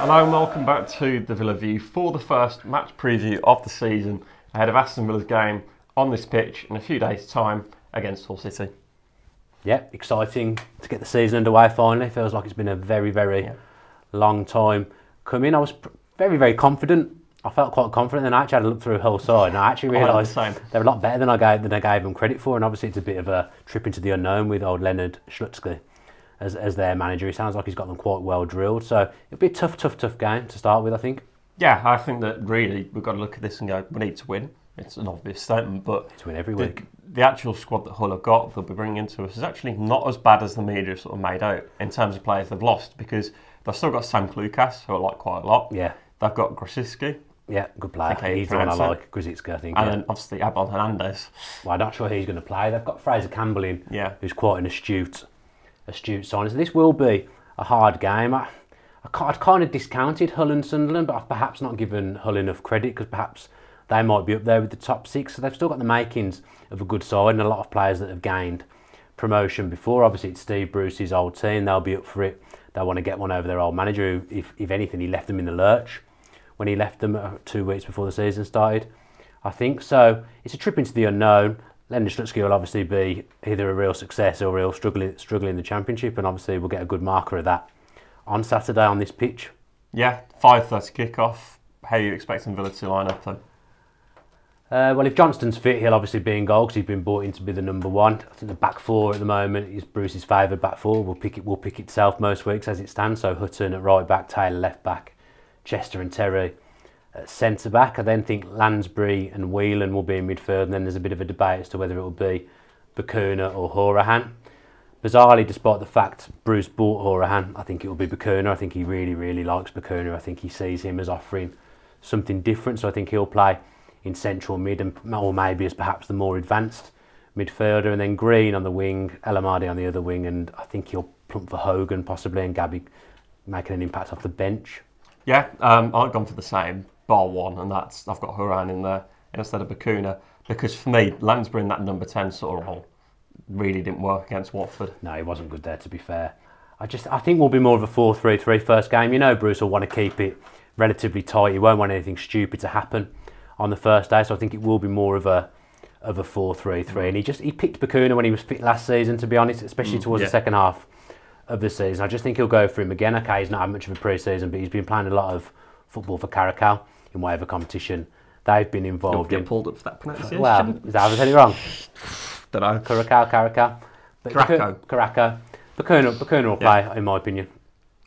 Hello and welcome back to the Villa View for the first match preview of the season ahead of Aston Villa's game on this pitch in a few days' time against Hull City. Yeah, exciting to get the season underway finally. Feels like it's been a very long time coming. I was very confident. I felt quite confident, and I actually had a look through Hull side, and I actually realised they're a lot better than I gave them credit for. And obviously, it's a bit of a trip into the unknown with old Leonard Schlutzky as their manager. He sounds like he's got them quite well drilled. So it'll be a tough game to start with, I think. Yeah, I think that really we've got to look at this and go, we need to win. It's an obvious statement, but to win every week. The actual squad that Hull have got, they'll be bringing into us, is actually not as bad as the media sort of made out in terms of players they've lost, because they've still got Sam Klukas, who I like quite a lot. Yeah. They've got Grosicki. Yeah, good player. He's the one I like, Grosicki, I think. And then obviously Abel Hernandez. Well, I'm not sure he's going to play. They've got Fraser Campbell in, who's quite an astute signing. So this will be a hard game. I'd kind of discounted Hull and Sunderland, but I've perhaps not given Hull enough credit because perhaps they might be up there with the top six. So they've still got the makings of a good side and a lot of players that have gained promotion before. Obviously, it's Steve Bruce's old team. They'll be up for it. They'll want to get one over their old manager who, if anything, he left them in the lurch when he left them 2 weeks before the season started, I think. So it's a trip into the unknown. Leonard Schlutzky will obviously be either a real success or a real struggling in the Championship, and obviously we'll get a good marker of that on Saturday on this pitch. Yeah, 5:30 kick-off. How are you expecting Villa to line up though? Well, if Johnston's fit, he'll obviously be in goal because he's been brought in to be the number one. I think the back four at the moment is Bruce's favoured back four. Will pick itself most weeks as it stands. So Hutton at right back, Taylor left back, Chester and Terry at centre back. I then think Lansbury and Whelan will be in midfield, and then there's a bit of a debate as to whether it will be Bacuna or Horahan. Bizarrely, despite the fact Bruce bought Horahan, I think it will be Bacuna. I think he really likes Bacuna. I think he sees him as offering something different. So I think he'll play in central mid, or maybe as perhaps the more advanced midfielder, and then Green on the wing, El Amadi on the other wing, and I think he'll plump for Hogan possibly, and Gabby making an impact off the bench. Yeah, I've gone for the same, bar one, and that's I've got Horan in there instead of Bacuna, because for me, Lansbury in that number 10 sort of role really didn't work against Watford. No, he wasn't good there, to be fair. I think we'll be more of a 4-3-3 first game. You know, Bruce will want to keep it relatively tight. He won't want anything stupid to happen on the first day, so I think it will be more of a 4-3-3. And he picked Bacuna when he was fit last season, to be honest, especially towards the second half of the season. I just think he'll go for him again. Okay, he's not had much of a pre-season, but he's been playing a lot of football for Caracal in whatever competition they've been involved in. Get pulled up for that pronunciation. Well, is that, have I said it wrong? Don't know. Caracal. Caracal. Bacuna will play, in my opinion.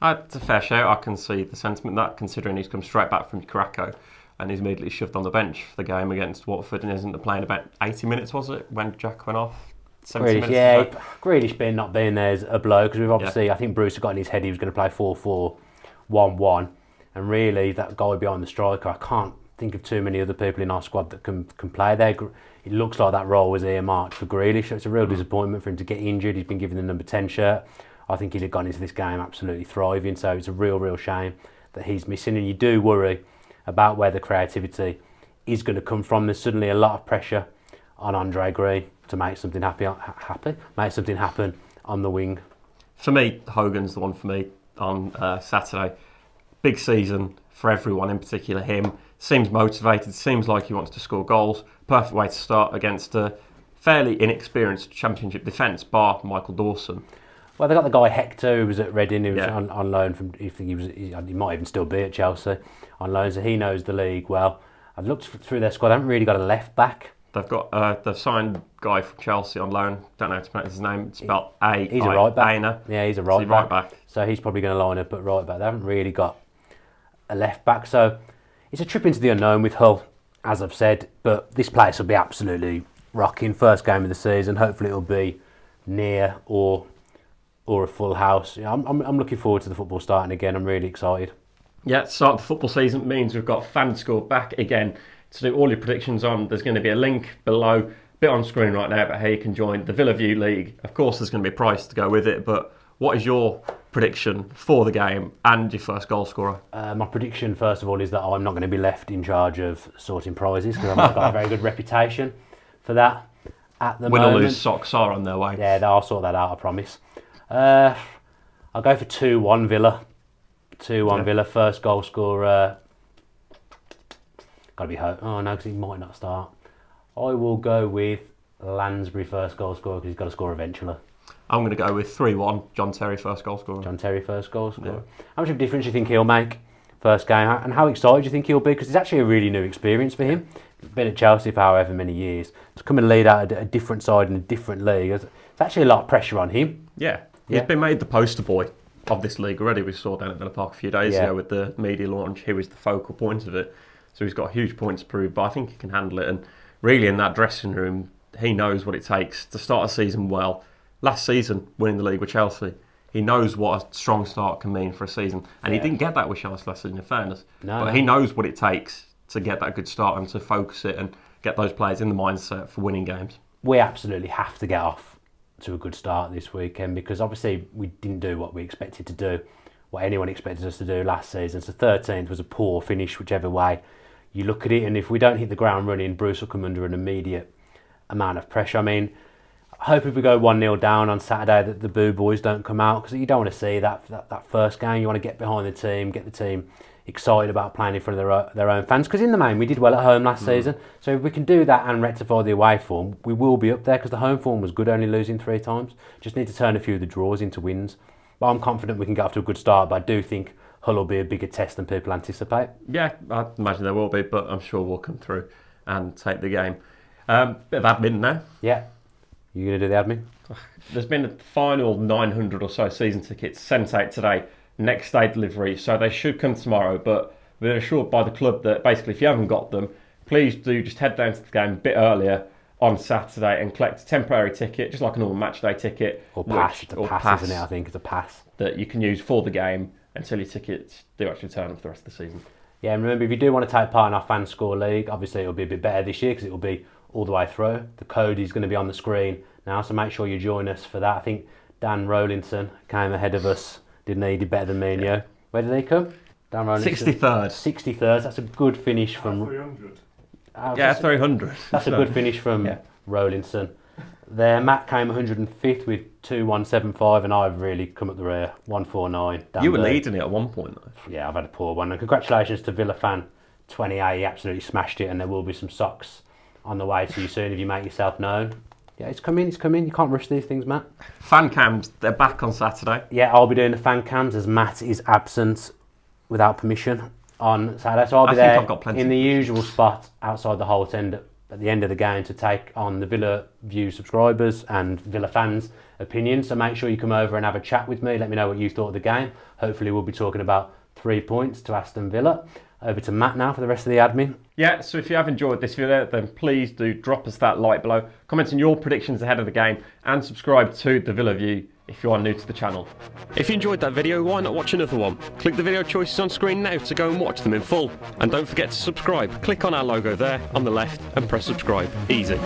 It's a fair shout. I can see the sentiment that, considering he's come straight back from Caracal and he's immediately shoved on the bench for the game against Watford, and isn't playing about 80 minutes, was it, when Jack went off? 70 minutes. Yeah, Grealish not being there is a blow, because we've obviously, I think Bruce had got in his head he was going to play 4-4-1-1, and really that guy behind the striker, I can't think of too many other people in our squad that can play there. It looks like that role was earmarked for Grealish, so it's a real disappointment for him to get injured. He's been given the number 10 shirt. I think he'd have gone into this game absolutely thriving, so it's a real shame that he's missing, and you do worry about where the creativity is going to come from. There's suddenly a lot of pressure on Andre Green to make something happen on the wing. For me, Hogan's the one for me on Saturday. Big season for everyone, in particular him. Seems motivated, seems like he wants to score goals. Perfect way to start against a fairly inexperienced Championship defence, bar Michael Dawson. Well, they got the guy Hector, who was at Reading, who was on loan from. He might even still be at Chelsea on loan, so he knows the league well. I've looked through their squad. They haven't really got a left back. They've signed a guy from Chelsea on loan. Don't know how to pronounce his name. It's spelled A. He's a right back. Aina. Yeah, he's a right back. So he's probably going to line up at right back. They haven't really got a left back, so it's a trip into the unknown with Hull, as I've said. But this place will be absolutely rocking. First game of the season. Hopefully, it'll be near or a full house. Yeah, I'm looking forward to the football starting again. I'm really excited. Yeah, start of the football season means we've got FanScore back again to do all your predictions on. There's going to be a link below, bit on screen right now, about how you can join the Villa View League. Of course, there's going to be a price to go with it, but what is your prediction for the game and your first goal scorer? My prediction, first of all, is that I'm not going to be left in charge of sorting prizes, because I've not got a very good reputation for that at the moment. Win or lose, socks are on their way. Yeah, I'll sort that out, I promise. I'll go for 2-1 Villa. 2-1 Villa, first goal scorer. Got to be hope. Oh no, because he might not start. I will go with Lansbury first goal scorer because he's got to score eventually. I'm going to go with 3-1, John Terry first goal scorer. John Terry first goal scorer. Yeah. How much of a difference do you think he'll make first game? And how excited do you think he'll be? Because it's actually a really new experience for him. Been at Chelsea for however many years. To come and lead out a different side in a different league, it's actually a lot of pressure on him. Yeah, he's been made the poster boy of this league already. We saw down at Villa Park a few days ago with the media launch. He was the focal point of it. So he's got huge points to prove, but I think he can handle it. And really in that dressing room, he knows what it takes to start a season well. Last season, winning the league with Chelsea, he knows what a strong start can mean for a season. And he didn't get that with Chelsea last season, in fairness. But he knows what it takes to get that good start and to focus it and get those players in the mindset for winning games. We absolutely have to get off to a good start this weekend because obviously we didn't do what we expected to do, what anyone expected us to do last season. So 13th was a poor finish, whichever way you look at it. And if we don't hit the ground running, Bruce will come under an immediate amount of pressure. I mean, I hope if we go 1-0 down on Saturday that the Boo Boys don't come out because you don't want to see that first game. You want to get behind the team, get the team excited about playing in front of their own fans because in the main we did well at home last season. So if we can do that and rectify the away form, we will be up there because the home form was good, only losing 3 times. Just need to turn a few of the draws into wins. But I'm confident we can get off to a good start, but I do think Hull will be a bigger test than people anticipate. Yeah, I imagine there will be, but I'm sure we'll come through and take the game. Bit of admin now. Yeah. You going to do the admin? There's been a final 900 or so season tickets sent out today, next day delivery, so they should come tomorrow, but we're assured by the club that basically if you haven't got them, please do just head down to the game a bit earlier on Saturday and collect a temporary ticket, just like a normal match day ticket. Or pass. It's a pass, isn't it? I think it's a pass. That you can use for the game until your tickets do actually turn up for the rest of the season. Yeah, and remember, if you do want to take part in our FanScore League, obviously it'll be a bit better this year because it will be all the way through. The code is going to be on the screen now, so make sure you join us for that. I think Dan Rolinson came ahead of us, didn't he? He did better than me and you. Where did he come? Dan Rolinson. 63rd. 63rd. That's a good finish from... 300. Yeah, 300. That's a good finish from Rolinson. There, Matt came 105th with 2175, and I've really come up the rear, 149. You were leading it at one point, though. Yeah, I've had a poor one. And congratulations to Villa fan 28. He absolutely smashed it, and there will be some socks on the way to you soon if you make yourself known. Yeah, it's coming. You can't rush these things, Matt. Fan cams, they're back on Saturday. Yeah, I'll be doing the fan cams as Matt is absent without permission on Saturday. So I'll be there in the usual spot outside the Holt End at the end of the game to take on the Villa View subscribers and Villa fans' opinions. So make sure you come over and have a chat with me. Let me know what you thought of the game. Hopefully we'll be talking about 3 points to Aston Villa. Over to Matt now for the rest of the admin. Yeah, so if you have enjoyed this video, then please do drop us that like below, comment on your predictions ahead of the game, and subscribe to the Villa View if you are new to the channel. If you enjoyed that video, why not watch another one? Click the video choices on screen now to go and watch them in full. And don't forget to subscribe. Click on our logo there on the left and press subscribe. Easy.